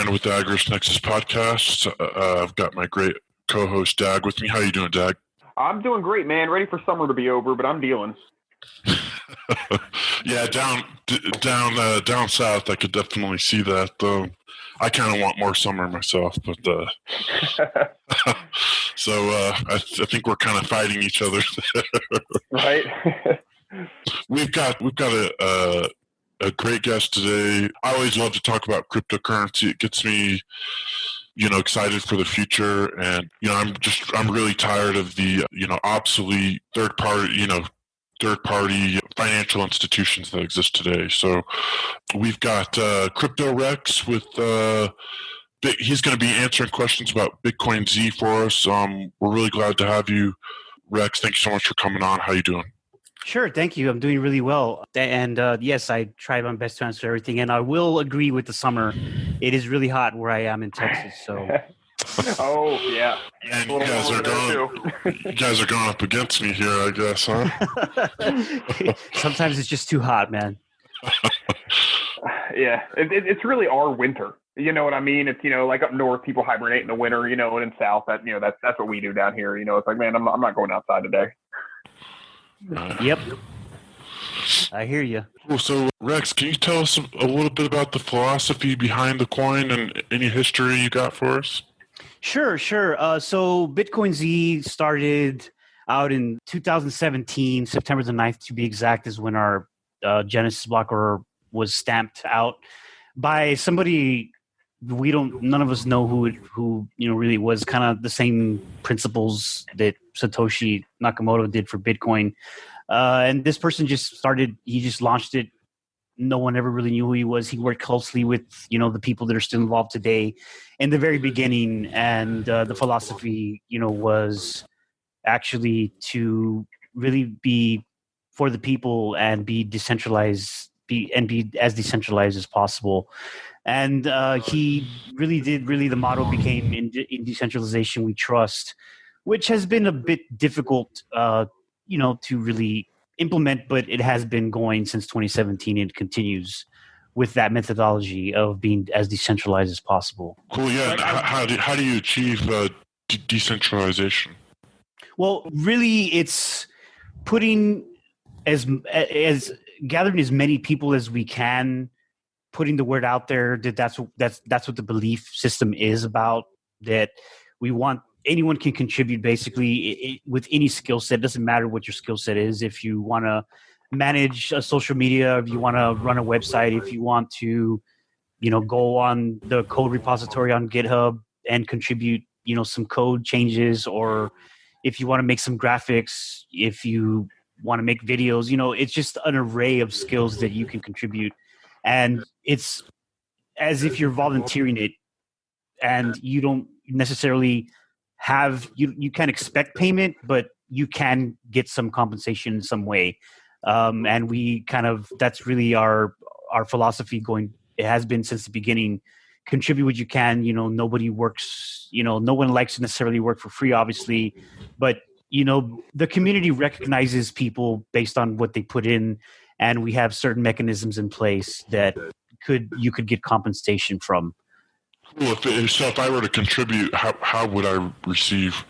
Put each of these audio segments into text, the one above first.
Brandon with the Agorist Nexus podcast. I've got my great co-host Dag with me. How you doing, Dag? I'm doing great, man. Ready for summer to be over, but I'm dealing. Yeah, down south, I could definitely see that. I kind of want more summer myself, but so I think we're kind of fighting each other. Right. We've got a great guest today. I always love to talk about cryptocurrency. It gets me, excited for the future. And, I'm really tired of the, obsolete third party financial institutions that exist today. So we've got Crypto Rex with, he's going to be answering questions about BitcoinZ for us. We're really glad to have you, Rex. Thanks so much for coming on. How you doing? Sure, thank you. I'm doing really well. And yes, I try my best to answer everything. And I will agree with the summer. It is really hot where I am in Texas. So. Oh, yeah. And you guys are going up against me here, I guess, huh? Sometimes it's just too hot, man. Yeah, it's really our winter. You know what I mean? It's, like up north, people hibernate in the winter, and in south, that's what we do down here. It's like, man, I'm not going outside today. Yep. I hear you. Well, so, Rex, can you tell us a little bit about the philosophy behind the coin and any history you got for us? Sure. So BitcoinZ started out in 2017, September the 9th to be exact, is when our Genesis block was stamped out by somebody none of us know who really was, kind of the same principles that Satoshi Nakamoto did for Bitcoin. And this person he just launched it. No one ever really knew who he was. He worked closely with, the people that are still involved today in the very beginning. And the philosophy, was actually to really be for the people and be decentralized, be as decentralized as possible. And he really did. The motto became in decentralization we trust, which has been a bit difficult, to really implement, but it has been going since 2017 and continues with that methodology of being as decentralized as possible. Cool. Yeah. How do you achieve decentralization? Well, really, it's putting as gathering as many people as we can, putting the word out there that's what the belief system is about, that we want anyone can contribute basically with any skill set. It doesn't matter what your skill set is. If you want to manage social media, if you want to run a website, if you want to, go on the code repository on GitHub and contribute, some code changes, or if you want to make some graphics, if you want to make videos, it's just an array of skills that you can contribute. And it's as if you're volunteering it, and you don't necessarily you can't expect payment, but you can get some compensation in some way. And that's really our philosophy going. It has been since the beginning. Contribute what you can. Nobody works, no one likes to necessarily work for free, obviously, but the community recognizes people based on what they put in, and we have certain mechanisms in place that you could get compensation from. Well, if I were to contribute, how would I receive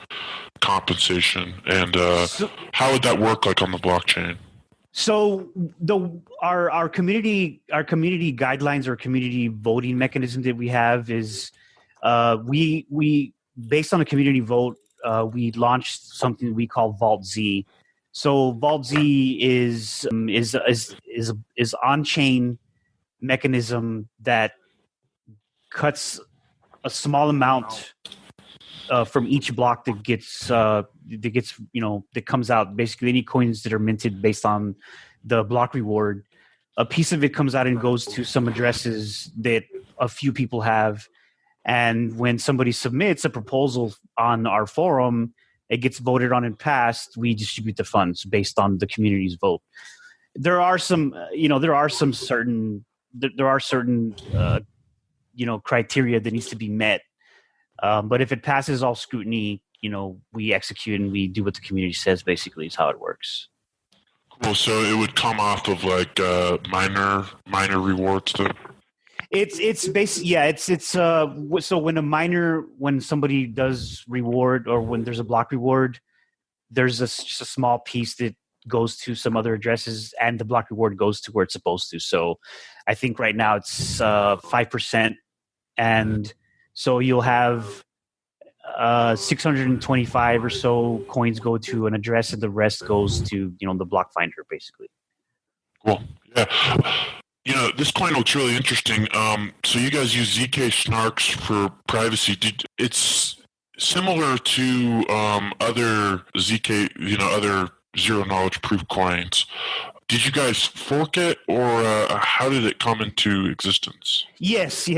compensation, and how would that work, like on the blockchain? So our community guidelines or community voting mechanism that we have is we based on a community vote, we launched something we call Vault Z. So Vault Z is on-chain mechanism that cuts a small amount from each block that comes out. Basically, any coins that are minted based on the block reward, a piece of it comes out and goes to some addresses that a few people have. And when somebody submits a proposal on our forum, it gets voted on and passed. We distribute the funds based on the community's vote. There are certain criteria that needs to be met. But if it passes all scrutiny, we execute and we do what the community says, basically, is how it works. Cool. So it would come off of like minor rewards then? It's basically, yeah, it's so when somebody does reward, or when there's a block reward, there's just a small piece that goes to some other addresses, and the block reward goes to where it's supposed to. So I think right now it's 5%, and so you'll have 625 or so coins go to an address, and the rest goes to the block finder, basically. Cool. Yeah. This coin looks really interesting. So you guys use Zcash snarks for privacy. It's similar to other ZK, other zero knowledge proof coins. Did you guys fork it, or how did it come into existence? Yes.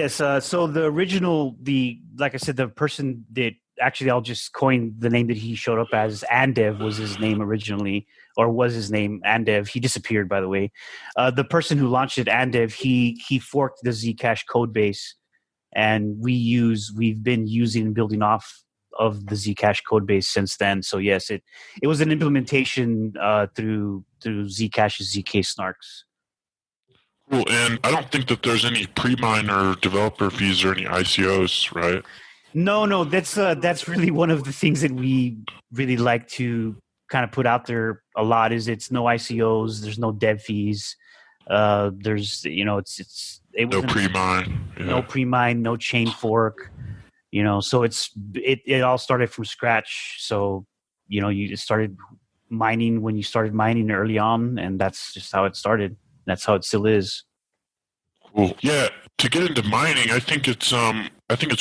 So the original, like I said, the person that actually, I'll just coin the name that he showed up as. Andev was his name originally, or was his name Andev. He disappeared, by the way. The person who launched it, Andev, he forked the Zcash code base, and we've been using and building off of the Zcash code base since then. So yes, it was an implementation through Zcash's ZK snarks. Cool. And I don't think that there's any pre-mine or developer fees or any ICOs, right? No, that's really one of the things that we really like to kind of put out there a lot. Is it's no ICOs, there's no dev fees, there's no pre-mine, no pre-mine, no chain fork, so it all started from scratch. So you just started mining when you started mining early on, and that's just how it started. That's how it still is. Cool. Yeah. To get into mining, I think it's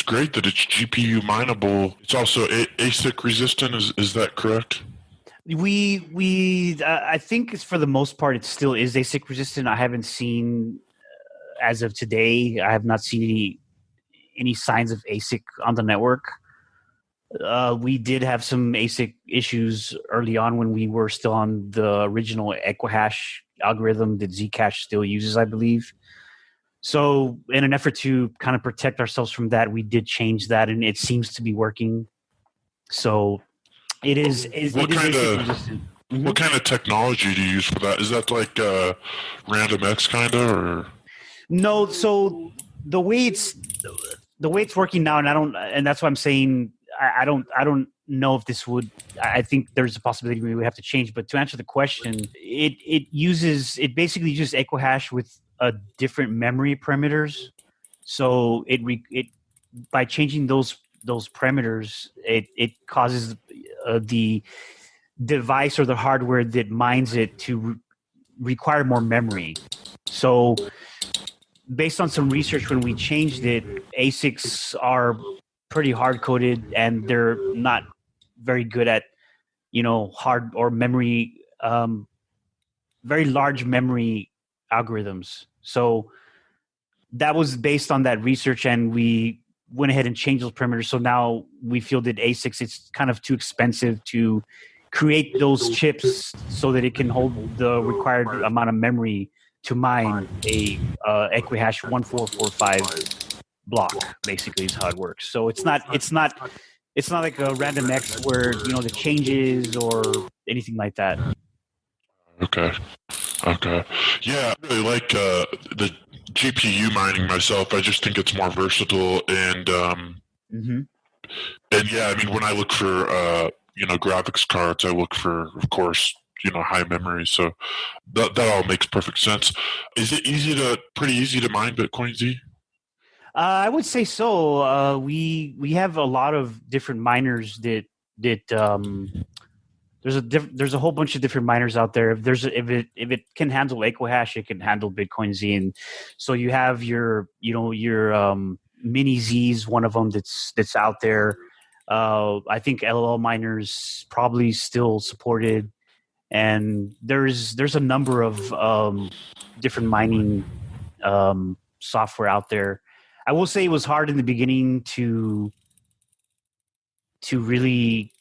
great that it's GPU mineable. It's also ASIC resistant. Is that correct? I think for the most part it still is ASIC resistant. I haven't seen, as of today, I have not seen any signs of ASIC on the network. We did have some ASIC issues early on when we were still on the original Equihash algorithm that Zcash still uses, I believe. So in an effort to kind of protect ourselves from that, we did change that, and it seems to be working. So it is ASIC resistant. Mm-hmm. What kind of technology do you use for that? Is that like RandomX kind of, or? No, so the way it's working now, and that's why I'm saying I don't know if this would. I think there's a possibility we would have to change. But to answer the question, it basically uses Equihash with different memory parameters. So it by changing those parameters, it causes the device or the hardware that mines it to require more memory. So based on some research, when we changed it, ASICs are pretty hard coded, and they're not very good at hard or memory, very large memory algorithms. So that was based on that research, and we went ahead and changed those parameters. So now we feel that ASICs, it's kind of too expensive to create those chips so that it can hold the required amount of memory to mine a Equihash 1445 block. Basically, is how it works. So it's not like a RandomX where the changes or anything like that. Okay. Yeah, I really like the GPU mining myself. I just think it's more versatile, and and yeah, I mean, when I look for graphics cards, I look for, of course, high memory. So that all makes perfect sense. Is it pretty easy to mine BitcoinZ? I would say so. We have a lot of different miners that there's a whole bunch of different miners out there. If it can handle Equihash, it can handle BitcoinZ, and so you have your Mini Z's, one of them that's out there. I think LLL miners probably still supported, and there's a number of different mining software out there. I will say it was hard in the beginning to really.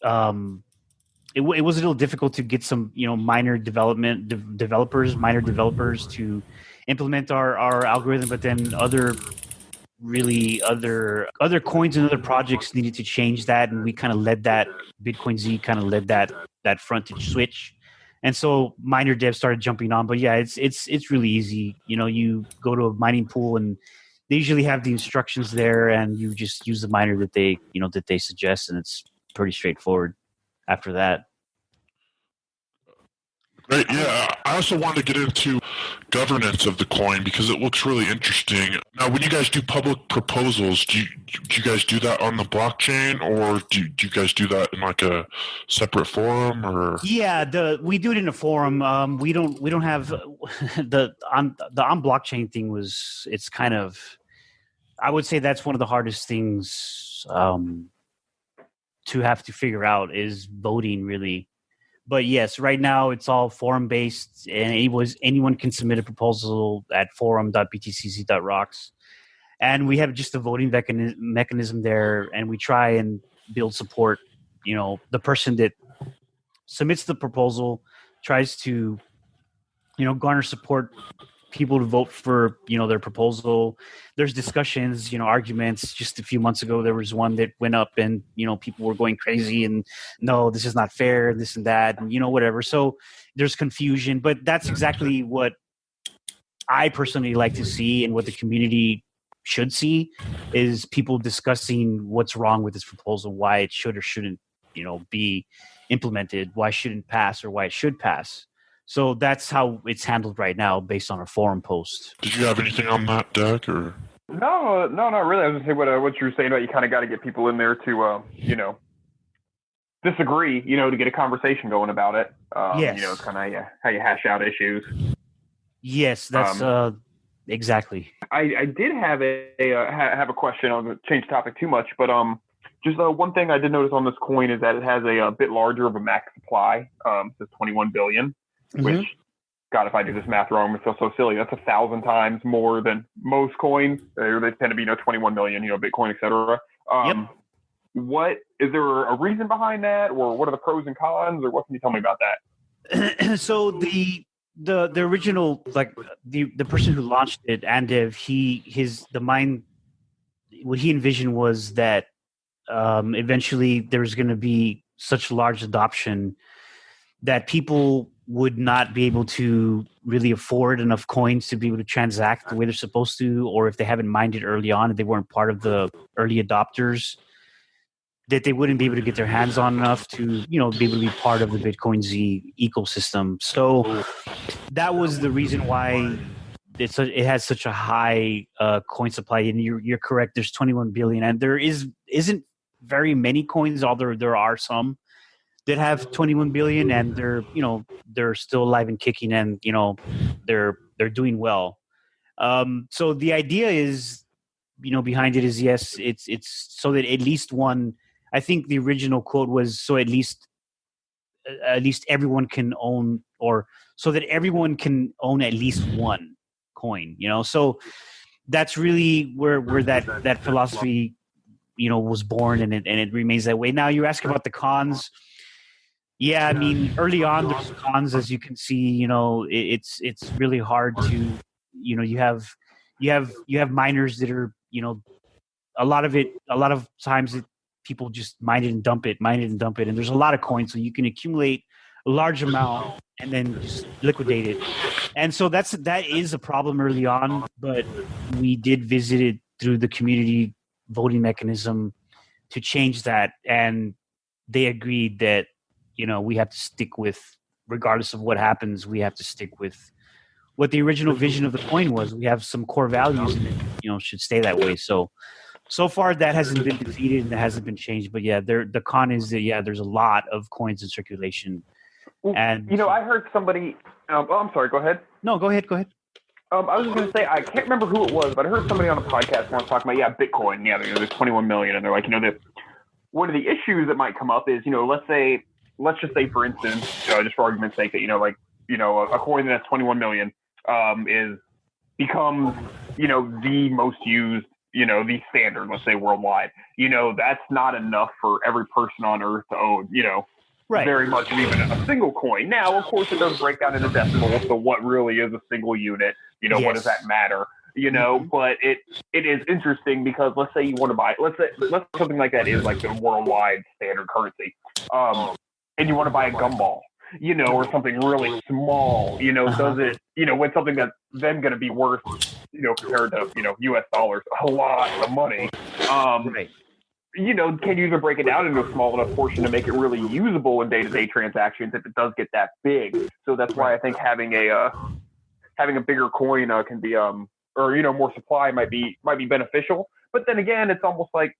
It was a little difficult to get some minor developers to implement our algorithm, but then other coins and other projects needed to change that, and we kind of led that. BitcoinZ kind of led that frontage switch, And so miner devs started jumping on. But yeah, it's really easy. You go to a mining pool and they usually have the instructions there, and you just use the miner that they suggest, and it's pretty straightforward after that. Great. Yeah, I also wanted to get into governance of the coin because it looks really interesting. Now, when you guys do public proposals, do you guys do that on the blockchain, or do you guys do that in like a separate forum? Or we do it in a forum. We don't have the on blockchain thing it's kind of, I would say that's one of the hardest things to have to figure out is voting, really. But yes, right now it's all forum based, and anyone can submit a proposal at forum.btcc.rocks, and we have just a voting mechanism there, and we try and build support. The person that submits the proposal tries to, garner support, people to vote for, their proposal. There's discussions, arguments. Just a few months ago, there was one that went up and, people were going crazy and no, this is not fair, this and that, and, whatever. So there's confusion, but that's exactly what I personally like to see and what the community should see is people discussing what's wrong with this proposal, why it should or shouldn't, be implemented, why it shouldn't pass or why it should pass. So that's how it's handled right now based on a forum post. Did you have anything on that, Dag? Or? No, not really. I was going to say what you were saying about you kind of got to get people in there to, disagree, to get a conversation going about it. Yes. Kind of how you hash out issues. Yes, that's exactly. I did have a question. I'll change the topic too much, but just one thing I did notice on this coin is that it has a bit larger of a max supply. It says 21 billion, which, God, if I do this math wrong, I feel so silly. That's 1,000 times more than most coins. They tend to be 21 million, Bitcoin, etc. Yep. What is there a reason behind that, or what are the pros and cons, or what can you tell me about that? So the original, like the person who launched it, Andev, what he envisioned was that eventually there's going to be such large adoption that people would not be able to really afford enough coins to be able to transact the way they're supposed to, or if they haven't mined it early on and they weren't part of the early adopters, that they wouldn't be able to get their hands on enough to, be able to be part of the BitcoinZ ecosystem. So that was the reason why it has such a high coin supply. And you're correct. There's 21 billion, and there isn't very many coins, although there are some that have 21 billion, and they're still alive and kicking, and they're doing well. So the idea is, behind it is, yes, it's so that at least one. I think the original quote was so at least everyone can own, or so that everyone can own at least one coin. So that's really where that philosophy was born, and it remains that way. Now you ask about the cons. Yeah, I mean, early on there's cons, as you can see. It's really hard to, you have miners that are, a lot of times people just mine it and dump it, and there's a lot of coins, so you can accumulate a large amount and then just liquidate it. And so that is a problem early on, but we did visit it through the community voting mechanism to change that, and they agreed that we have to stick with, regardless of what happens, we have to stick with what the original vision of the coin was. We have some core values, and it should stay that way. So far that hasn't been defeated and that hasn't been changed. But yeah, the con is that there's a lot of coins in circulation. And I heard somebody. I'm sorry. Go ahead. No, go ahead. I was just going to say, I can't remember who it was, but I heard somebody on a podcast once talking about Bitcoin. There's 21 million, and they're like, that one of the issues that might come up is, let's just say, for instance, just for argument's sake, that a coin that's 21 million becomes the most used, the standard, let's say, worldwide. That's not enough for every person on Earth to own, right, very much even a single coin. Now, of course, it does break down into decimals, so what really is a single unit? Yes. What does that matter? But it is interesting because let's say you want to buy, let's something like that is like the worldwide standard currency, and you want to buy a gumball. or something really small, does it, when something that's then going to be worth, compared to, US dollars, a lot of money. Right. Can you even break it down into a small enough portion to make it really usable in day-to-day transactions if it does get that big? So that's why I think having a bigger coin can be, or more supply might be beneficial. But then again, it's almost like,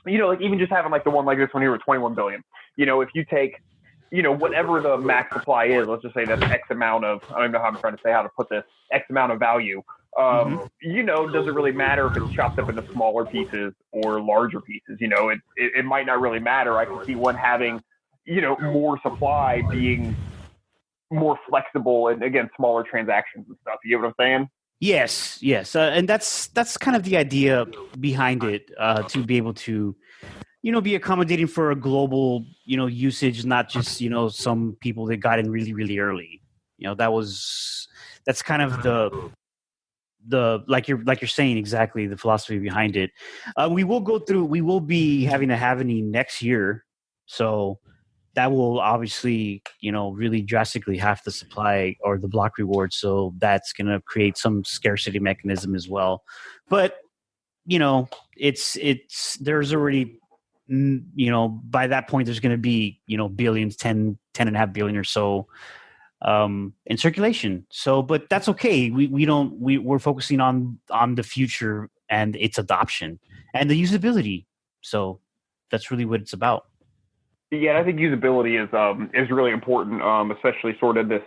like even just having like the one like this one here with 21 billion. If you take, whatever the max supply is, let's just say that's X amount of, I don't know how I'm trying to say how to put this, X amount of value. Does it really matter if it's chopped up into smaller pieces or larger pieces? It might not really matter. I can see one having, more supply being more flexible and, again, smaller transactions and stuff. You get what I'm saying? Yes. And that's kind of the idea behind it, to be able to, be accommodating for a global, usage, not just, some people that got in really, really early. That's kind of the like you're saying, exactly the philosophy behind it. We will be having a halvening next year, so that will obviously really drastically half the supply or the block reward, so that's going to create some scarcity mechanism as well. But it's there's already by that point there's going to be billions, 10.5 billion or so in circulation. So, but that's okay. We're focusing on the future and its adoption and the usability. So that's really what it's about. Yeah, I think usability is really important, especially sort of this.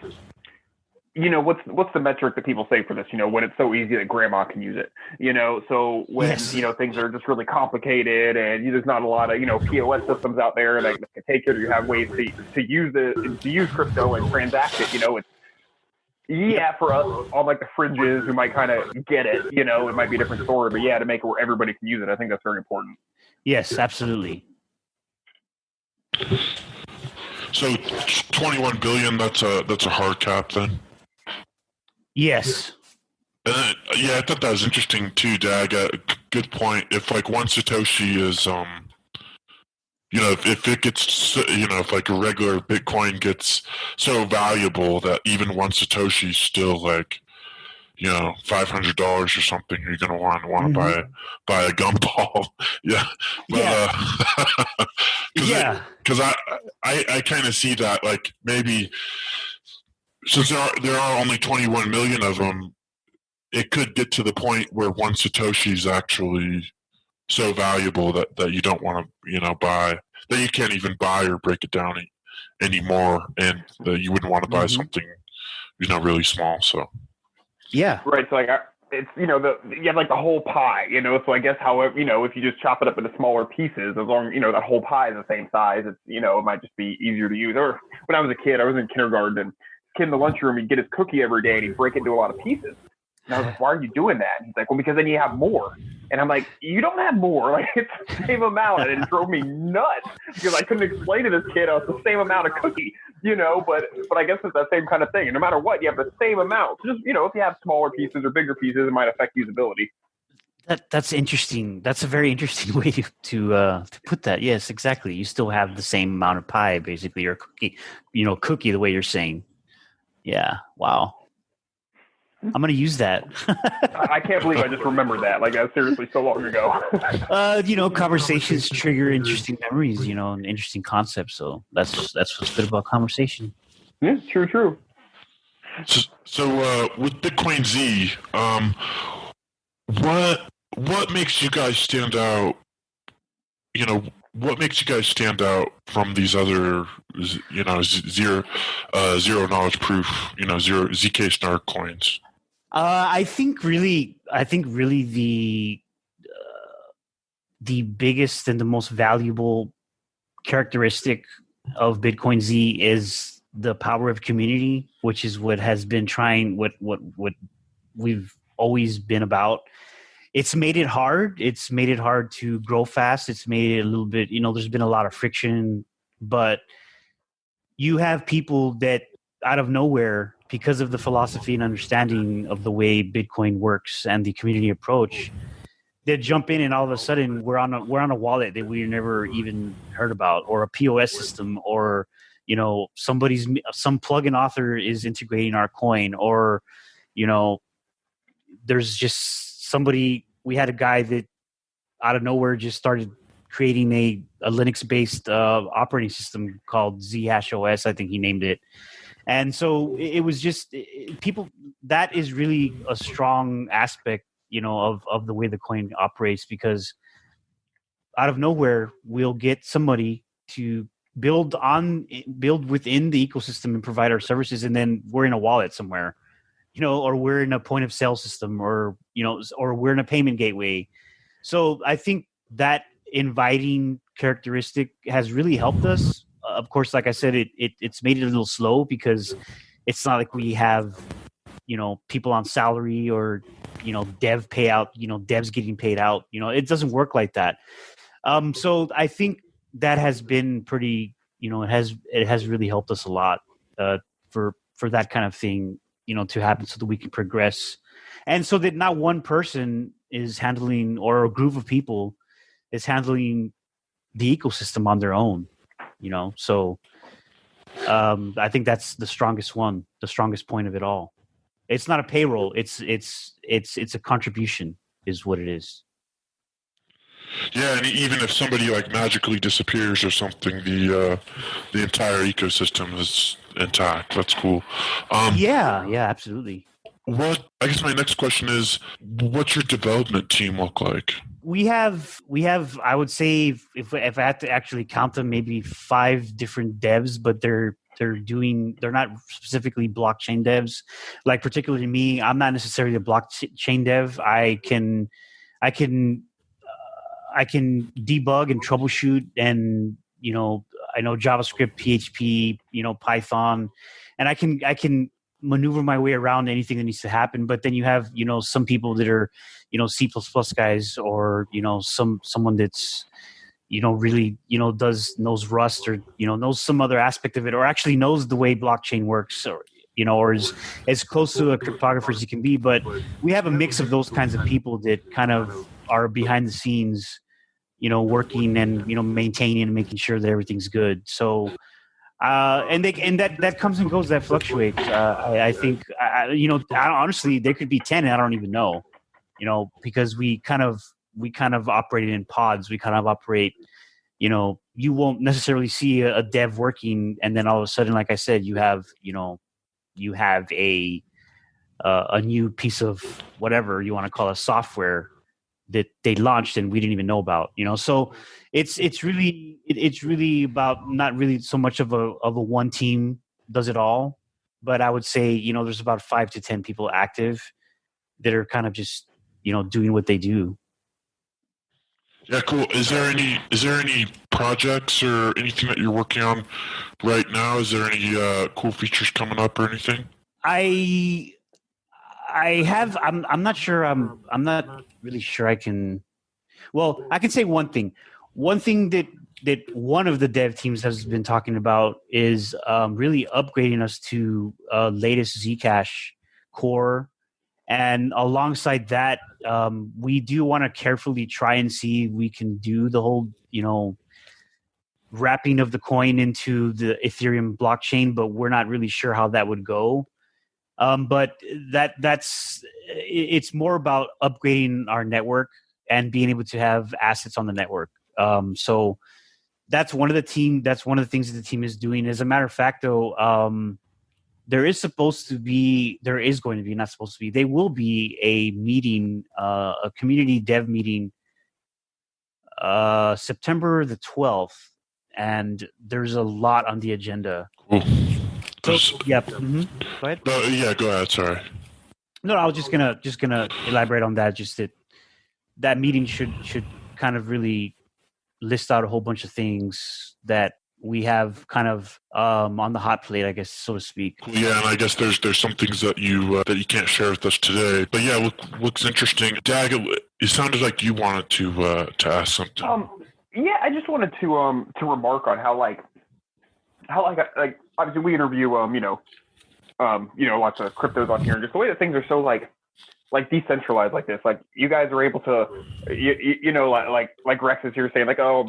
What's the metric that people say for this? When it's so easy that grandma can use it. So when Yes. Things are just really complicated and there's not a lot of POS systems out there that can take it, or you have ways to use crypto and transact it. It's for us on like the fringes who might kind of get it. It might be a different story, but to make it where everybody can use it, I think that's very important. Yes, absolutely. So 21 billion, that's a hard cap then? Yes. And then, I thought that was interesting too, Dag. Good point. If like one Satoshi is, if it gets, if like a regular Bitcoin gets so valuable that even one Satoshi is still like, $500 or something, you're gonna want to buy a gumball. Yeah. But, because I kind of see that, like, maybe since there are only 21 million of them, it could get to the point where one Satoshi is actually so valuable that you don't want to buy, that you can't even buy or break it down anymore, and you wouldn't want to buy something really small. So right. So like it's you have like the whole pie, so I guess however if you just chop it up into smaller pieces, as long that whole pie is the same size, it's it might just be easier to use. Or when I was a kid, I was in kindergarten, and kid in the lunchroom, he'd get his cookie every day and he'd break it into a lot of pieces. And I was like, why are you doing that? And he's like, well, because then you have more. And I'm like, you don't have more. Like, it's the same amount. And it drove me nuts because I couldn't explain to this kid, it's the same amount of cookie, but I guess it's that same kind of thing. And no matter what, you have the same amount. Just, if you have smaller pieces or bigger pieces, it might affect usability. That's interesting. That's a very interesting way to put that. Yes, exactly. You still have the same amount of pie, basically, or cookie, the way you're saying. Yeah. Wow. I'm going to use that. I can't believe I just remembered that. Like, that's seriously so long ago. Conversations trigger interesting memories, and interesting concepts. So that's what's good about conversation. Yeah, true. So with BitcoinZ, what makes you guys stand out? What makes you guys stand out from these other, zero knowledge proof, zero Zcash snark coins? I think really the biggest and the most valuable characteristic of BitcoinZ is the power of community, which is what has been what we've always been about. It's made it hard. It's made it hard to grow fast. It's made it a little bit, there's been a lot of friction, but you have people that out of nowhere, because of the philosophy and understanding of the way Bitcoin works and the community approach, they jump in and all of a sudden we're on a wallet that we never even heard about, or a POS system, or some plugin author is integrating our coin, or there's just somebody. We had a guy that out of nowhere just started creating a Linux-based operating system called Zcash OS. I think he named it. And so it was just people. That is really a strong aspect, of the way the coin operates, because out of nowhere we'll get somebody to build within the ecosystem and provide our services, and then we're in a wallet somewhere, or we're in a point of sale system, or or we're in a payment gateway. So I think that inviting characteristic has really helped us. Of course, like I said, it's made it a little slow, because it's not like we have, people on salary, or, dev payout, devs getting paid out. It doesn't work like that. So I think that has been pretty, it has really helped us a lot for that kind of thing, to happen, so that we can progress. And so that not one person is handling, or a group of people is handling the ecosystem on their own, So I think that's the strongest point of it all. It's not a payroll. It's a contribution, is what it is. Yeah, and even if somebody magically disappears or something, the entire ecosystem is intact. That's cool. Yeah, absolutely. I guess my next question is, what's your development team look like? We have I would say, if I had to actually count them, maybe 5 different devs, but they're not specifically blockchain devs. Like, particularly me, I'm not necessarily a blockchain dev. I can debug and troubleshoot, and I know JavaScript, PHP, Python, and I can maneuver my way around anything that needs to happen. But then you have some people that are C++ guys, or someone that's really knows Rust, or knows some other aspect of it, or actually knows the way blockchain works, or or is as close to a cryptographer as you can be. But we have a mix of those kinds of people that kind of are behind the scenes, working and maintaining and making sure that everything's good. So and that comes and goes, that fluctuates. I think honestly, there could be 10 and I don't even know, because we kind of operate in pods. We kind of operate, you won't necessarily see a dev working, and then all of a sudden, like I said, you have a new piece of whatever you want to call a software that they launched and we didn't even know about, so it's really about not really so much of a one team does it all, but I would say, there's about 5 to 10 people active that are kind of just, doing what they do. Yeah, cool. Is there any projects or anything that you're working on right now? Is there any cool features coming up or anything? I have. I'm not sure. I'm not really sure. I can say one thing. One thing that one of the dev teams has been talking about is really upgrading us to latest Zcash core. And alongside that, we do want to carefully try and see if we can do the whole, wrapping of the coin into the Ethereum blockchain, but we're not really sure how that would go. But it's more about upgrading our network and being able to have assets on the network. So that's one of the things that the team is doing. As a matter of fact, though, there will be a meeting, a community dev meeting, September the 12th, and there's a lot on the agenda. Cool. So, yep. Mm-hmm. Go ahead. Yeah, go ahead. Sorry. No, I was just gonna elaborate on that. Just that meeting should kind of really list out a whole bunch of things that we have kind of on the hot plate, I guess, so to speak. Yeah, and I guess there's some things that you can't share with us today. But yeah, looks interesting. Dag, it sounded like you wanted to ask something. Yeah, I just wanted to remark on how obviously we interview lots of cryptos on here, and just the way that things are so like decentralized like this. Like, you guys are able to like Rex is here saying, like, oh,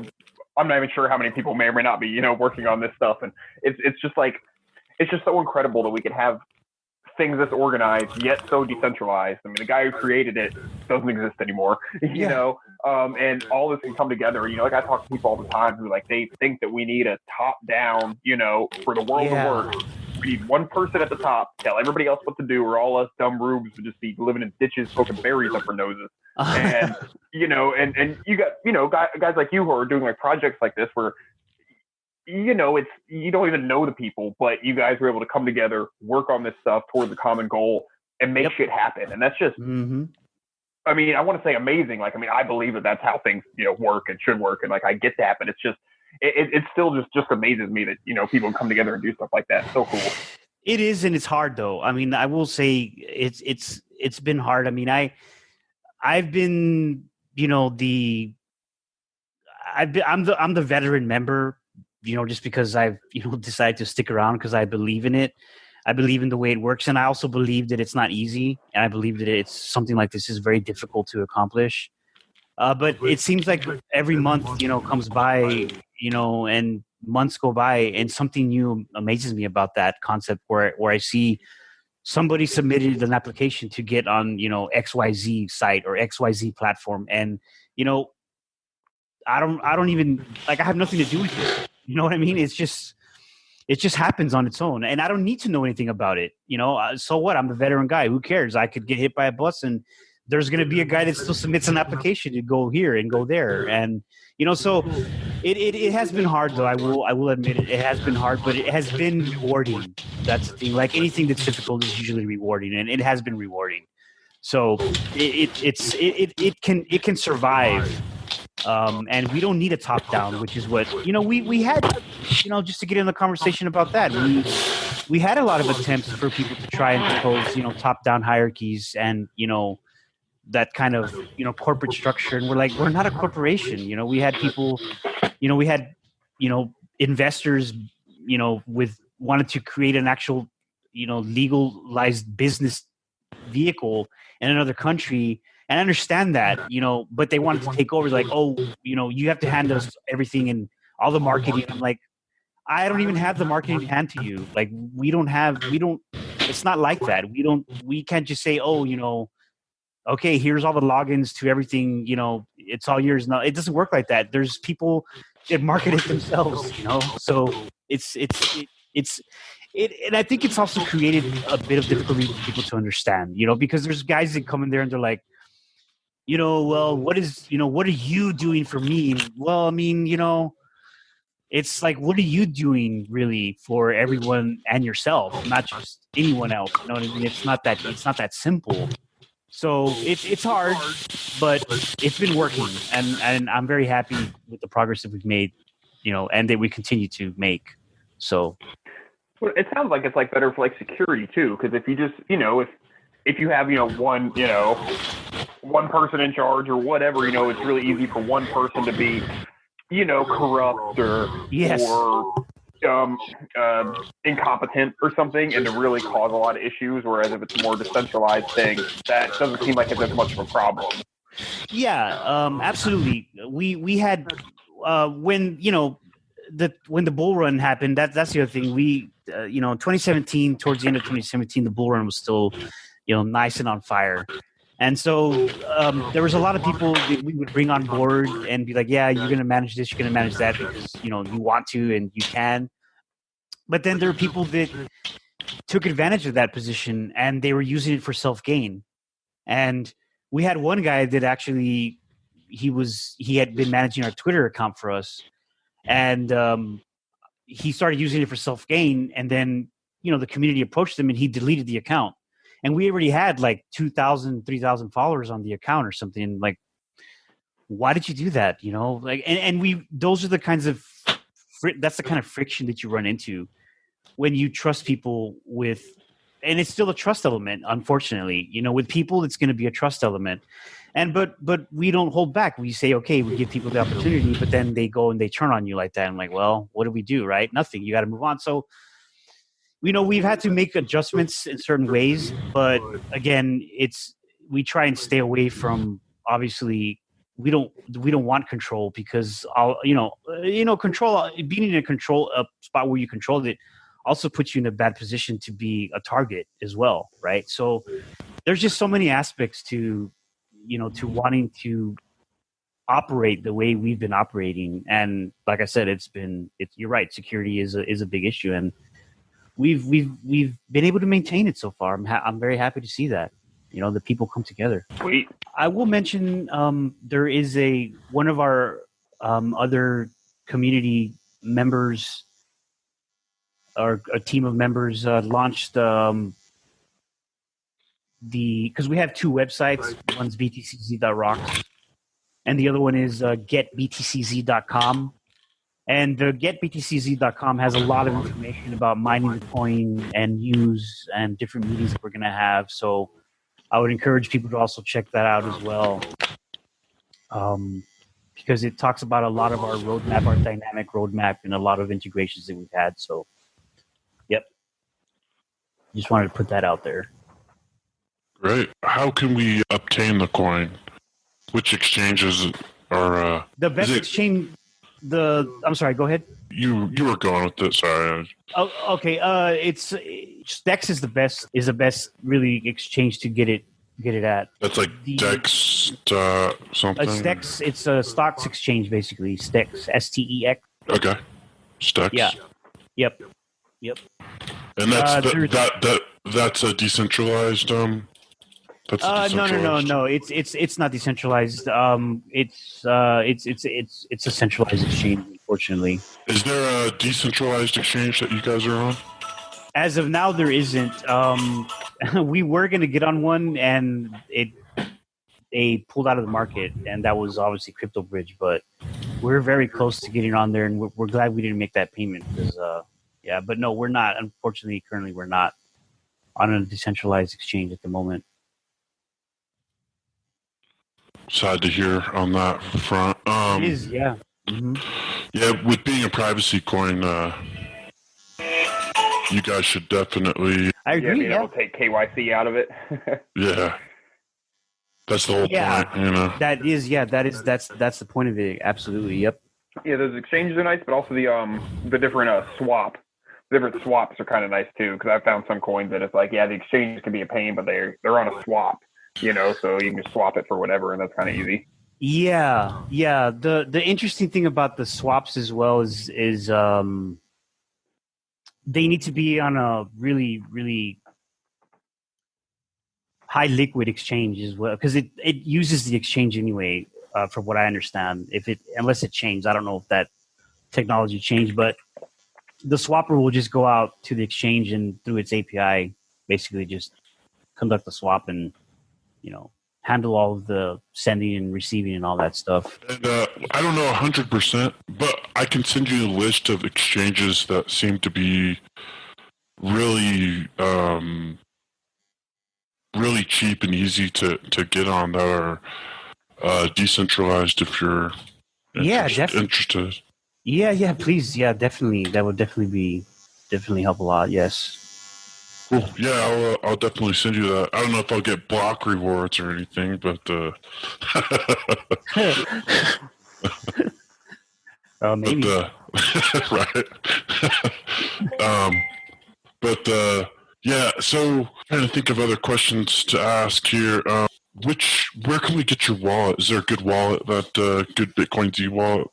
I'm not even sure how many people may or may not be, working on this stuff. And it's just like, it's just so incredible that we could have things this organized yet so decentralized. I mean, the guy who created it doesn't exist anymore, and all this can come together. Like I talk to people all the time who like they think that we need a top down, for the world to work. We need one person at the top, tell everybody else what to do, or all us dumb rubes would just be living in ditches, poking berries up our noses. And and you got guys like you who are doing like projects like this where it's you don't even know the people, but you guys were able to come together, work on this stuff towards a common goal, and make shit happen. And that's just, I mean, I want to say amazing. Like, I mean, I believe that that's how things work and should work, and like I get that, but it's just it still just amazes me that people come together and do stuff like that. So cool. It is, and it's hard though. I mean, I will say it's been hard. I mean, I've been I'm the veteran member. Just because I've, decided to stick around because I believe in it. I believe in the way it works. And I also believe that it's not easy. And I believe that it's something like this is very difficult to accomplish. But it seems like every month, comes by, and months go by and something new amazes me about that concept where I see somebody submitted an application to get on, XYZ site or XYZ platform. And, I don't even like, I have nothing to do with it. You know what I mean? It just happens on its own, and I don't need to know anything about it. So what? I'm the veteran guy. Who cares? I could get hit by a bus, and there's going to be a guy that still submits an application to go here and go there, and so it has been hard though. I will admit it. It has been hard, but it has been rewarding. That's the thing. Like anything that's difficult is usually rewarding, and it has been rewarding. So it can survive. And we don't need a top down, which is what we had. Just to get in the conversation about that, we had a lot of attempts for people to try and propose top down hierarchies and that kind of corporate structure. And we're like, we're not a corporation. We had people, we had investors with wanted to create an actual legalized business vehicle in another country. And I understand that, but they wanted to take over. Like, oh, you have to hand us everything and all the marketing. I'm like, I don't even have the marketing to hand to you. Like, it's not like that. We can't just say, oh, okay, here's all the logins to everything, it's all yours. No, it doesn't work like that. There's people that market it themselves, so and I think it's also created a bit of difficulty for people to understand, because there's guys that come in there and they're like, well, what are you doing for me? Well, I mean, it's like, what are you doing really for everyone and yourself, not just anyone else? You know what I mean? It's not that simple. So it's hard, but it's been working, and I'm very happy with the progress that we've made, and that we continue to make. So. Well, it sounds like it's like better for like security too, because if you just if you have one person in charge or whatever, it's really easy for one person to be corrupt or incompetent or something, and to really cause a lot of issues. Whereas if it's a more decentralized thing, that doesn't seem like it's as much of a problem. Yeah, absolutely. We had when when the bull run happened, that's the other thing. We 2017, towards the end of 2017, the bull run was still nice and on fire. And so there was a lot of people that we would bring on board and be like, yeah, you're going to manage this, you're going to manage that because, you want to and you can. But then there are people that took advantage of that position and they were using it for self-gain. And we had one guy that actually, he had been managing our Twitter account for us. And he started using it for self-gain. And then, the community approached him and he deleted the account. And we already had like 2,000, 3,000 followers on the account or something. Like, why did you do that? Those are the kinds of, that's the kind of friction that you run into when you trust people with, and it's still a trust element, unfortunately. With people, it's going to be a trust element. But we don't hold back. We say, okay, we give people the opportunity, but then they go and they turn on you like that. I'm like, well, what do we do, right? Nothing. You got to move on. So, we've had to make adjustments in certain ways, but again, we try and stay away from obviously we don't want control, because control, being in a spot where you control it also puts you in a bad position to be a target as well, right? So there's just so many aspects to wanting to operate the way we've been operating. And like I said, you're right, security is a big issue, and we've been able to maintain it so far. I'm very happy to see that, the people come together. Sweet. I will mention there is one of our other community members, or a team of members, launched because we have two websites. One's btcz.rocks, and the other one is getbtcz.com. And the getbtcz.com has a lot of information about mining the coin and news and different meetings that we're going to have. So I would encourage people to also check that out as well, because it talks about a lot of our roadmap, our dynamic roadmap, and a lot of integrations that we've had. So, yep. Just wanted to put that out there. Great. How can we obtain the coin? Which exchanges are the best exchange? I'm sorry. Go ahead. You were going with it. Sorry. Oh, okay. It's Dex is the best really exchange to get it at. That's like Dex something. It's Dex. It's a stocks exchange basically. Stex. STEX. Okay. Stex. Yeah. Yep. And that's a decentralized. That's a decentralized. No. It's not decentralized. It's a centralized exchange, unfortunately. Is there a decentralized exchange that you guys are on? As of now, there isn't. We were going to get on one, and they pulled out of the market, and that was obviously CryptoBridge. But we're very close to getting on there, and we're glad we didn't make that payment. Because, but no, we're not. Unfortunately, currently, we're not on a decentralized exchange at the moment. Sad to hear on that front. It is, yeah. Mm-hmm. Yeah, with being a privacy coin, you guys should definitely. I agree. Being able to take KYC out of it. Yeah, that's the whole point. That is, that's the point of it. Absolutely, yep. Yeah, those exchanges are nice, but also the different swap. Different swaps are kind of nice too, because I found some coins that it's like, the exchange can be a pain, but they're on a swap. So you can just swap it for whatever, and that's kind of easy. Yeah. The interesting thing about the swaps as well is they need to be on a really, really high liquid exchange as well, because it uses the exchange anyway. From what I understand, unless it changed, I don't know if that technology changed, but the swapper will just go out to the exchange and through its API, basically just conduct the swap and handle all of the sending and receiving and all that stuff. And I don't know 100%, but I can send you a list of exchanges that seem to be really, really cheap and easy to get on, that are decentralized if you're interested. Yeah, please. Yeah, definitely. That would definitely help a lot. Yes. Cool. Yeah, I'll definitely send you that. I don't know if I'll get block rewards or anything, but maybe. But, right. So trying to think of other questions to ask here. Where can we get your wallet? Is there a good wallet, that good BitcoinZ wallet?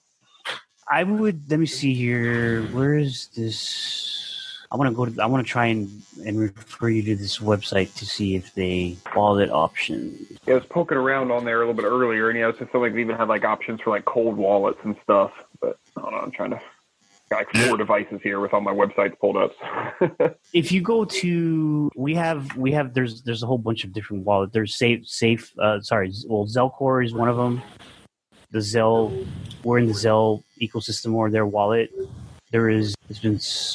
Let me see here. Where is this? I want to try and refer you to this website to see if they wallet option. Yeah, I was poking around on there a little bit earlier, and it just felt like we even had options for cold wallets and stuff. But I don't know, I'm trying to got 4 devices here with all my websites pulled up. If you go to, there's a whole bunch of different wallets. There's ZelCore is one of them. We're in the Zel ecosystem, or their wallet. It's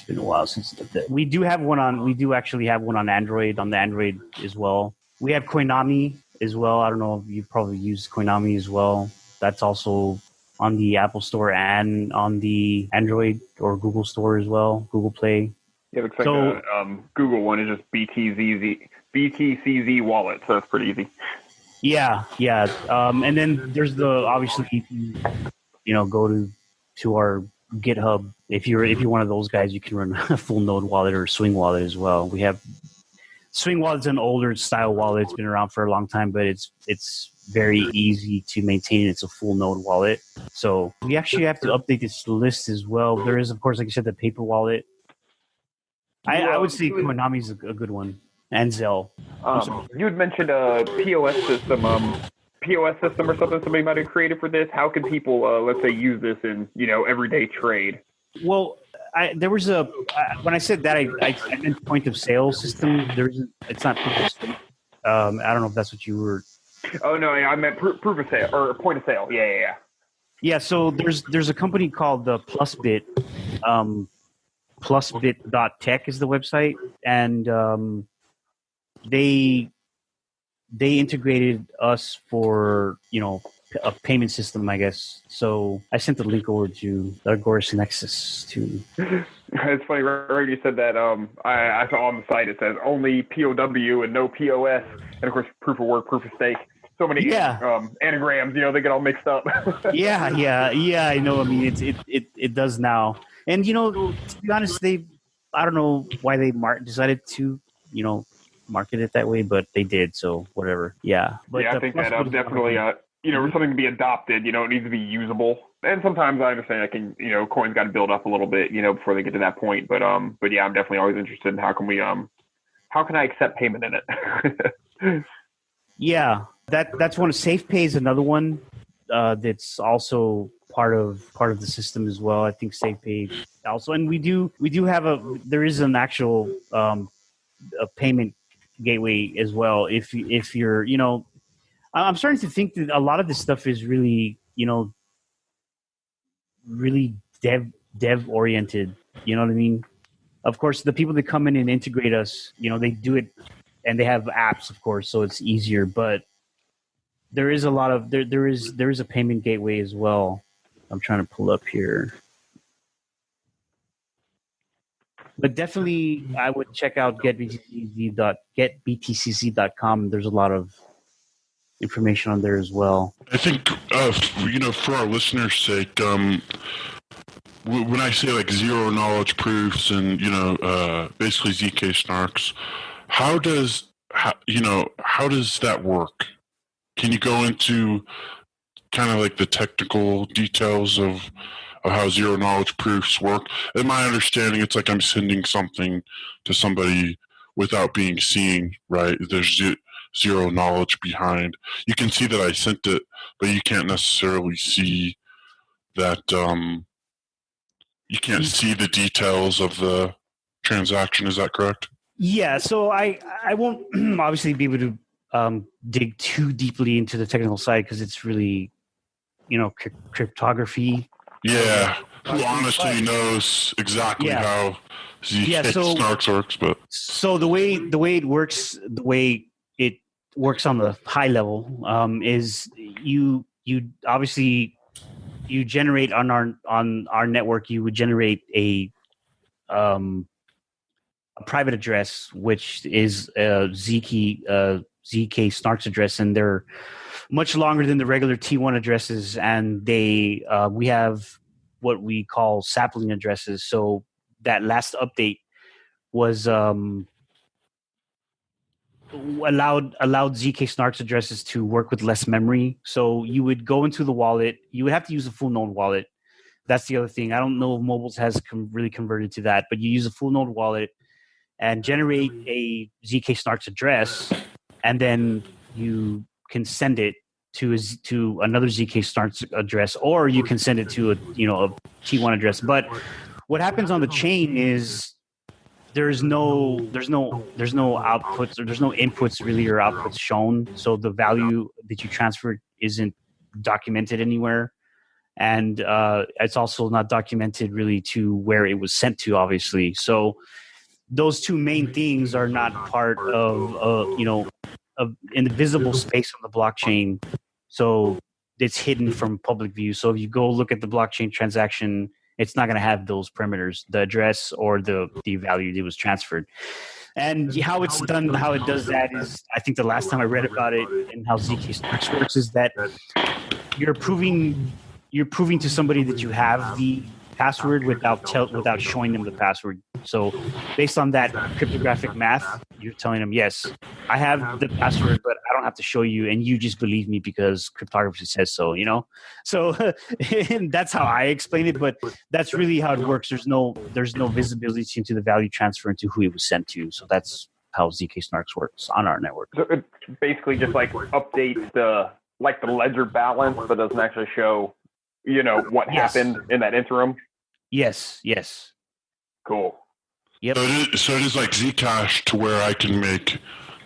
been a while since we do actually have one on Android, on the Android as well. We have Coinomi as well. I don't know if you probably use Coinomi as well. That's also on the Apple Store and on the Android or Google Store as well, Google Play. Yeah, it looks like the Google one is just BTCZ wallet, so that's pretty easy. Yeah. And then there's obviously if you go to our GitHub. If you're one of those guys, you can run a full node wallet or Swing wallet as well. We have Swing wallet's an older style wallet. It's been around for a long time, but it's very easy to maintain. It's a full node wallet. So we actually have to update this list as well. There is, of course, like you said, the paper wallet. I would say Coinomi is a good one, and Zel. You had mentioned a POS system. POS system or something somebody might have created for this. How can people, let's say, use this in everyday trade? Well, there was when I said that I meant point of sale system. It's not proof of stake. I don't know if that's what you were. Oh no, I meant proof of sale or point of sale. Yeah. Yeah, so there's a company called the Plusbit. Plusbit.tech is the website, and they integrated us for a payment system, I guess. So I sent the link over to the Agorist Nexus to. It's funny, right? You said that. I saw on the site it says only POW and no POS, and of course proof of work, proof of stake. So many anagrams, they get all mixed up. yeah, I know. I mean, it does now. And to be honest, I don't know why they decided to market it that way, but they did. So whatever. Yeah. But I think that definitely something to be adopted. It needs to be usable. And sometimes I understand coins got to build up a little bit, before they get to that point. But yeah, I'm definitely always interested in how can I accept payment in it? Yeah, that's one. SafePay is another one that's also part of the system as well. I think SafePay also, and we do have there is an actual a payment gateway as well. If you're I'm starting to think that a lot of this stuff is really really dev oriented. You know what I mean? Of course, the people that come in and integrate us, they do it, and they have apps, of course, so it's easier. But there is a lot of there is a payment gateway as well. I'm trying to pull up here, but definitely I would check out getbtcc.com. There's a lot of information on there as well. I think for our listeners' sake, when I say like zero knowledge proofs and basically ZK snarks, how does that work? Can you go into kind of like the technical details of how zero knowledge proofs work? In my understanding, it's like I'm sending something to somebody without being seen, right? There's zero knowledge behind. You can see that I sent it, but you can't necessarily see that. You can't see the details of the transaction. Is that correct? Yeah. So I won't obviously be able to dig too deeply into the technical side because it's really, cryptography. Yeah. Who honestly knows exactly how snarks works, but so the way it works, on the high level, is you obviously you generate on our network. You would generate a private address, which is a ZK snarks address, and they're much longer than the regular T1 addresses. And we have what we call sapling addresses. So that last update was allowed ZK snarks addresses to work with less memory. So you would go into the wallet. You would have to use a full node wallet. That's the other thing. I don't know if mobiles has really converted to that, but you use a full node wallet and generate a ZK snarks address, and then you can send it to another ZK snarks address, or you can send it to a T1 address. But what happens on the chain is there's no outputs, or there's no inputs really or outputs shown. So the value that you transferred isn't documented anywhere. And it's also not documented really to where it was sent to, obviously. So those two main things are not part of in the visible space on the blockchain. So it's hidden from public view. So if you go look at the blockchain transaction It's not going to have those parameters, the address or the value that was transferred. And how it's done, how it does that is, I think the last time I read about it and how ZK works is that you're proving to somebody that you have the password without showing them the password. So based on that cryptographic math, you're telling them, yes, I have the password, but I don't have to show you, and you just believe me because cryptography says so, you know? So that's how I explain it, but that's really how it works. There's no visibility into the value transfer and to who it was sent to. So that's how ZK snarks works on our network. So it basically just like updates the ledger balance, but doesn't actually show, you know, what happened in that interim. Yes. Cool. Yep. So it is like Zcash to where I can make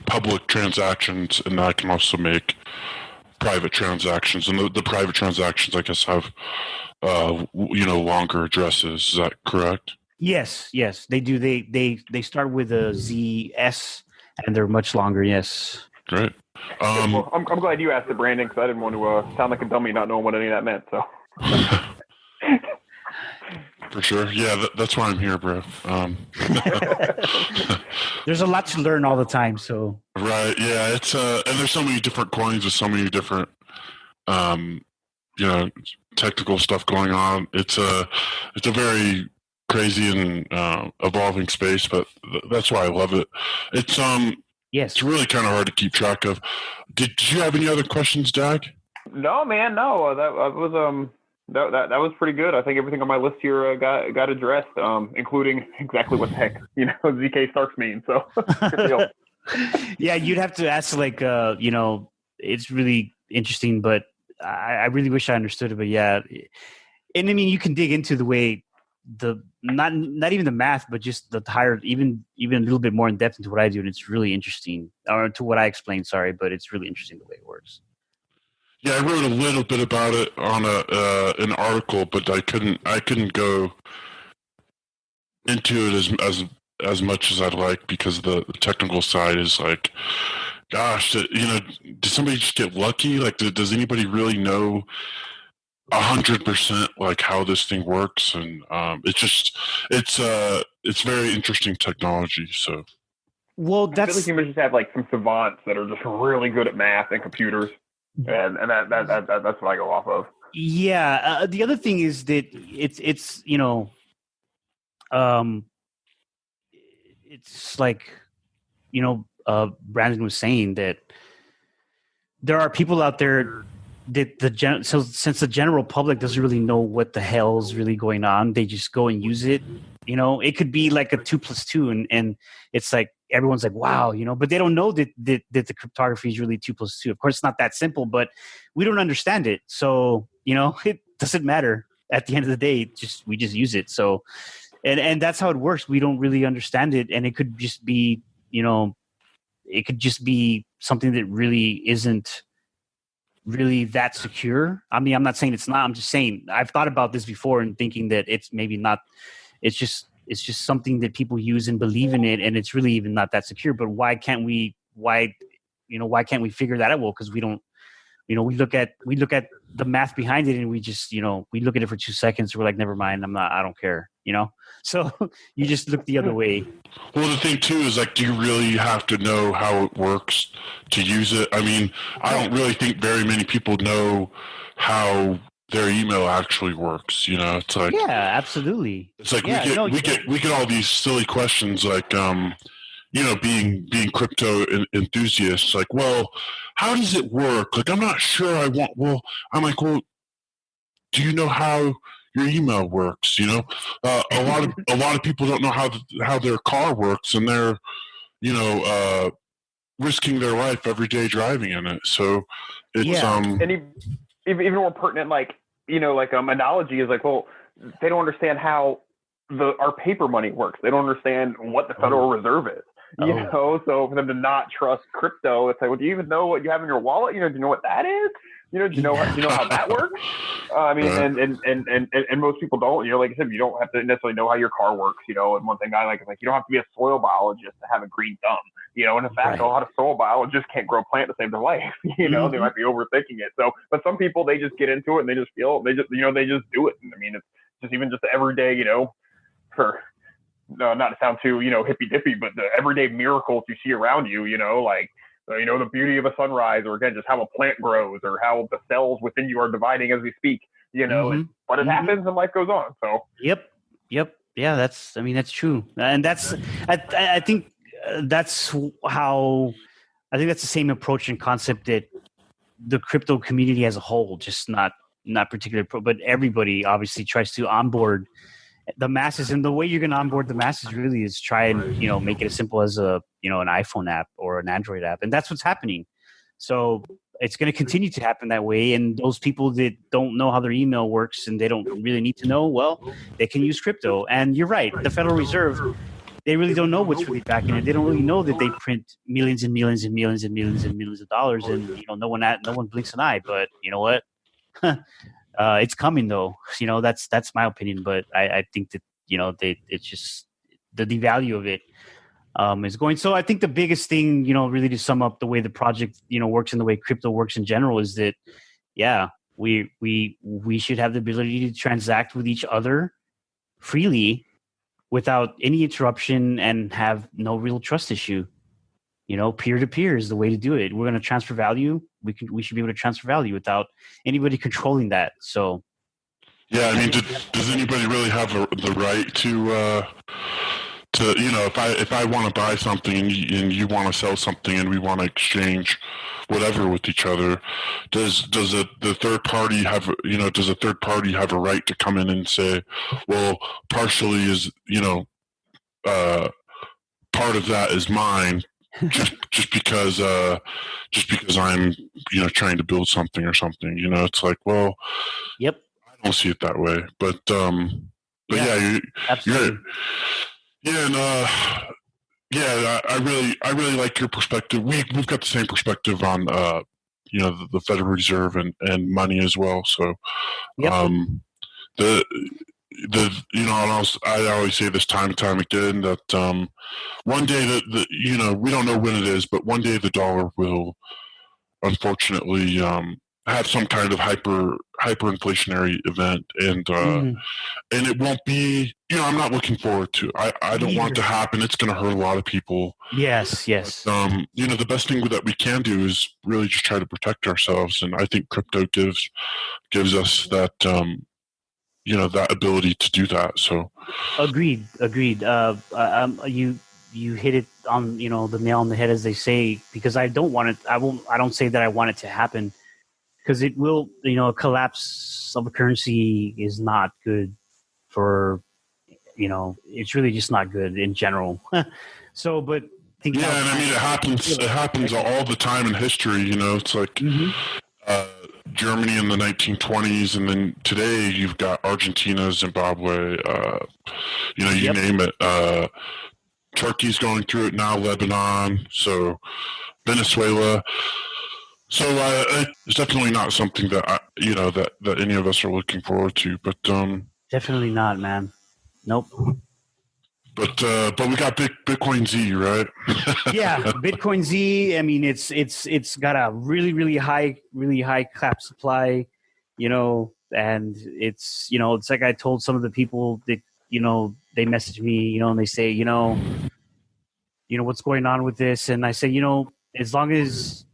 public transactions and I can also make private transactions. And the private transactions, I guess, have longer addresses. Is that correct? Yes, they do. They start with a ZS and they're much longer. Yes. Great. Well, I'm glad you asked it, Brandon, because I didn't want to sound like a dummy not knowing what any of that meant. So. For sure. Yeah, that's why I'm here, bro. There's a lot to learn all the time. So. Right. Yeah. It's and there's so many different coins with so many different, technical stuff going on. It's a very crazy and evolving space, but that's why I love it. It's yes, it's really kind of hard to keep track of. Did you have any other questions, Dag? No, man. No, that was that was pretty good. I think everything on my list here got addressed, including exactly what the heck ZK snarks mean. So good deal. Yeah, you'd have to ask it's really interesting, but I really wish I understood it. But yeah, and I mean, you can dig into the way not even the math, but just the higher, even a little bit more in depth into what I do, and it's really interesting, or to what I explained. Sorry, but it's really interesting the way it works. Yeah, I wrote a little bit about it on an article, but I couldn't go into it as much as I'd like because the technical side is like, gosh, did somebody just get lucky? Like, does anybody really know 100% like how this thing works? And it's very interesting technology. So, well, I feel like you must just have like some savants that are just really good at math and computers. And that's what I go off of. Yeah. The other thing is that it's it's like, Brandon was saying that there are people out there that so since the general public doesn't really know what the hell is really going on, they just go and use it. It could be like a 2 + 2, and it's like everyone's like, wow, but they don't know that the cryptography is really 2 + 2. Of course, it's not that simple, but we don't understand it. So, it doesn't matter at the end of the day. We just use it. So, and that's how it works. We don't really understand it. And it could just be, something that really isn't really that secure. I mean, I'm not saying it's not. I'm just saying I've thought about this before and thinking that it's maybe not. It's just something that people use and believe in it, and it's really even not that secure. But why can't we? Why can't we figure that out? Well, because we don't. We look at the math behind it, and we just we look at it for 2 seconds. We're like, never mind. I don't care. So you just look the other way. Well, the thing too is like, do you really have to know how it works to use it? I mean, I don't really think very many people know how their email actually works. It's like, yeah, absolutely. It's like we get all these silly questions like, being crypto enthusiasts, like, well, how does it work? Like, I'm not sure I want. Well, I'm like, well, do you know how your email works? A lot of people don't know how their car works, and they're risking their life every day driving in it. So it's and even more pertinent, like analogy is like, well, they don't understand how our paper money works. They don't understand what the Federal Reserve is. So for them to not trust crypto, it's like, well, do you even know what you have in your wallet? Do you know what that is? Do you know how that works? I mean, and most people don't. Like I said, you don't have to necessarily know how your car works. And one thing I like is like, you don't have to be a soil biologist to have a green thumb. And in fact, a lot of soil biologists can't grow a plant to save their life. They might be overthinking it. So, but some people, they just get into it and they just feel they just do it. And I mean, just even just the everyday, for not to sound too, hippy dippy, but the everyday miracles you see around you, like, the beauty of a sunrise, or again, just how a plant grows, or how the cells within you are dividing as we speak, but it happens and life goes on. So. Yep. Yeah, that's true. And I think that's how, I think that's the same approach and concept that the crypto community as a whole, just not particular, but everybody obviously tries to onboard the masses. And the way you're going to onboard the masses really is try and, make it as simple as an iPhone app or an Android app. And that's what's happening. So it's going to continue to happen that way. And those people that don't know how their email works and they don't really need to know, well, they can use crypto. And you're right. The Federal Reserve, they really don't know what's really backing it. They don't really know that they print millions and millions and millions and millions and millions of dollars. And, no one blinks an eye. But you know what? It's coming though. That's my opinion. But I think that, it's just the value of it is going. So I think the biggest thing, really to sum up the way the project, works and the way crypto works in general is that, yeah, we should have the ability to transact with each other freely without any interruption and have no real trust issue. Peer to peer is the way to do it. We're going to transfer value. We should be able to transfer value without anybody controlling that. So, yeah, does anybody really have the right to if I want to buy something and you want to sell something and we want to exchange whatever with each other, does the third party have does a third party have a right to come in and say, well, partially is part of that is mine, just because I'm trying to build something or something. It's like, well, yep, I don't see it that way, but absolutely. Yeah, and I really like your perspective. We've got the same perspective on the Federal Reserve and money as well. So, yep. I always say this time and time again that one day we don't know when it is, but one day the dollar will unfortunately have some kind of hyperinflationary event, and it won't be, I'm not looking forward to. I don't want it to happen. It's going to hurt a lot of people. Yes. But, the best thing that we can do is really just try to protect ourselves, and I think crypto gives us that that ability to do that. So agreed. You hit it on the nail on the head, as they say, because I don't say that I want it to happen, because it will, a collapse of a currency is not good for, it's really just not good in general. So, but it happens all the time in history. It's like Germany in the 1920s, and then today you've got Argentina, Zimbabwe, you name it. Turkey's going through it now, Lebanon, so Venezuela. So it's definitely not something that that any of us are looking forward to. But definitely not, man. Nope. But we got BitcoinZ, right? Yeah, BitcoinZ. It's got a really high cap supply, and it's it's like I told some of the people that they message me, and they say what's going on with this, and I say as long as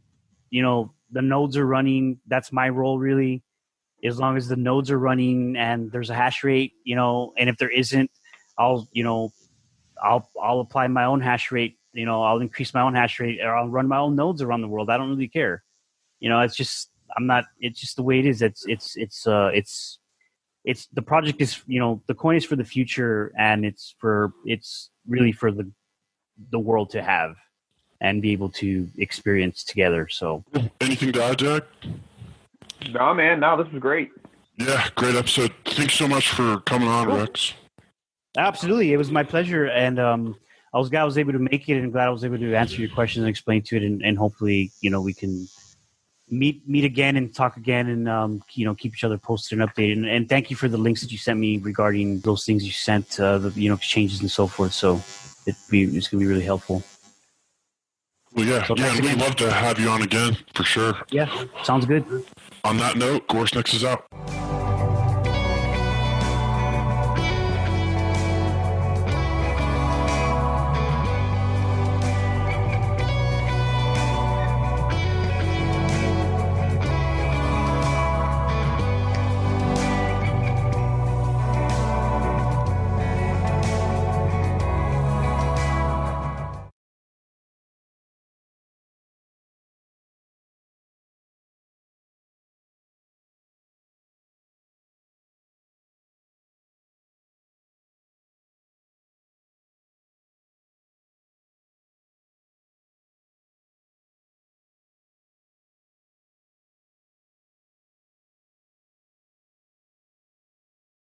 the nodes are running, that's my role really. As long as the nodes are running and there's a hash rate, and if there isn't, I'll apply my own hash rate. I'll increase my own hash rate, or I'll run my own nodes around the world. I don't really care. It's just it's just the way it is. It's the project is, the coin is for the future, and it's really for the world to have and be able to experience together. So, anything to add, Jack? No, man. No, this was great. Yeah, great episode. Thanks so much for coming on, cool. Rex. Absolutely, it was my pleasure, and I was glad I was able to make it, and glad I was able to answer your questions and explain to it, and hopefully, we can meet again and talk again, and keep each other posted and updated. And thank you for the links that you sent me regarding those things you sent, the exchanges and so forth. So it's going to be really helpful. Well, yeah, we'd love to have you on again for sure. Yeah, sounds good. On that note, Agorist Nexus out.